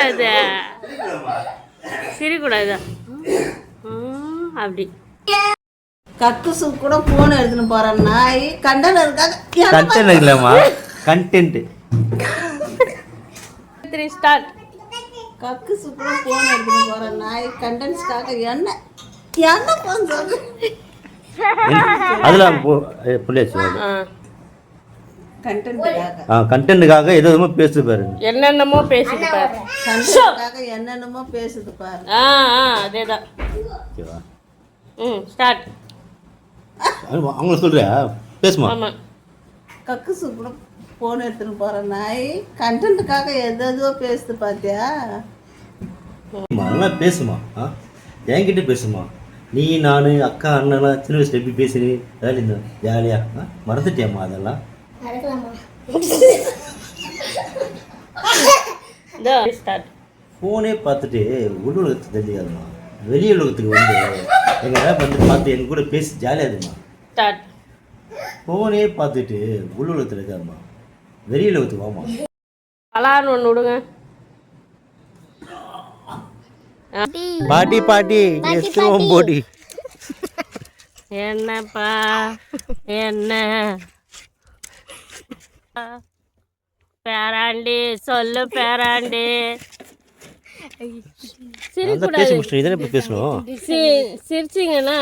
சிரிக்கூடாது சிரிக்கூடாது அப்படி கக்குசு கூட போன் எடுத்துன்னு போற நாய் கண்டனருக்காக கண்டென்ட் இல்லம்மா கண்டென்ட் 3 ஸ்டார்ட் கக்குசு கூட போன் எடுத்துன்னு போற நாய் கண்டென்ட்ஸ்க்காக என்ன போன் சொல்லு அதெல்லாம் புள்ளியாச்சு கண்டென்ட்டுக்காக எதுவுமே பேசுது பாரு என்னென்னமோ பேசுது பாரு கண்டென்ட்காக என்னென்னமோ பேசுது பாரு அதேதான் ஸ்டார்ட் அவங்க சொல்றியா பேசுமா ஆமா கக்குசு கூட போன் எடுத்துன்னு போற நாய் கண்டென்ட்டுக்காக எதோ பேசுது பாத்தியா நல்லா பேசுமா என்கிட்ட பேசுமா நீ நான் அக்கா அண்ணெல்லாம் சின்ன வயசுல எப்படி பேசுறீ அதாவது இந்த ஜாலியா மறந்துட்டியாம்மா அதெல்லாம் ஃபோனே பார்த்துட்டு உள் உலகத்துக்கு தெரிஞ்சுக்காதுமா வெளி உலகத்துக்கு வந்து எங்கள் வந்து பார்த்து எங்க கூட பேசி ஜாலியாக இருக்குமா ஃபோனே பார்த்துட்டு உள் உலகத்தில் இருக்காதுமா வெளி உலகத்துக்கு வாமா அலாரம் ஒன்று விடுங்க பாட்டி பாட்டி எஸ்ட்ரோம் போடி என்னப்பா என்ன பேராண்டி சொல்லு பேராண்டி பேசணும் சிரிச்சிங்கன்னா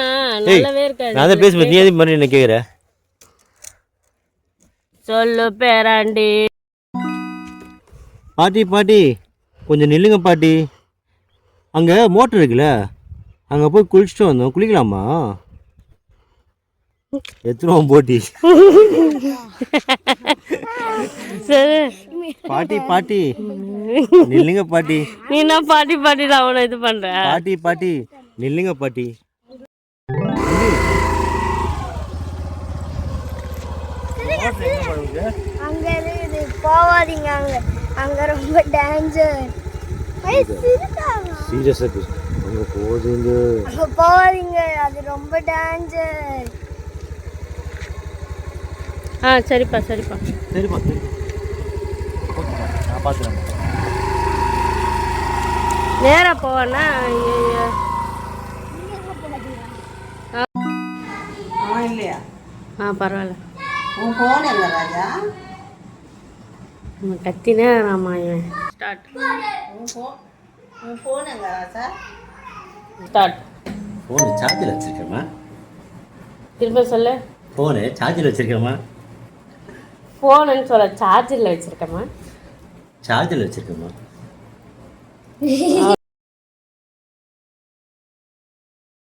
நல்லாவே இருக்காது நான் தான் பேசுவேன் நீ எதுவும் பண்ணி என்ன கேட்குற சொல்லு பேராண்டி பாட்டி பாட்டி கொஞ்சம் நில்லுங்க பாட்டி அங்கே மோட்டர் இருக்குல்ல அங்கே போய் குளிச்சுட்டு வந்தோம் குளிக்கலாமா எத்தனை போட்டி சரி பாட்டி பாட்டி நில்லுங்க பாட்டி நீ என்ன பாட்டி பாட்டி அவனை இது பண்ற பாட்டி பாட்டி நில்லுங்க பாட்டி அங்க இருக்குது போவாதீங்க அங்க அங்க ரொம்ப டேஞ்சர் சீரியஸா பேசு அங்க போவீங்க அங்க போவாதீங்க அது ரொம்ப டேஞ்சர் சரிப்பா சரிப்பா சரிப்பா நான் பார்த்துறேன் நேராக போவேன்னா இல்லையா பரவாயில்ல உன் போன் எங்க ராஜா கத்தினே ராமா இவன் ஸ்டார்ட் உன் போன் எங்க ராஜா ஸ்டார்ட் ஃபோனு சார்ஜில் வச்சிருக்கேம்மா திரும்ப சொல்லு ஃபோனு சார்ஜில் வச்சிருக்கேம்மா ஃபோனுன்னு சொல்ல சார்ஜரில் வச்சுருக்கேம்மா சார்ஜில் வச்சிருக்கேம்மா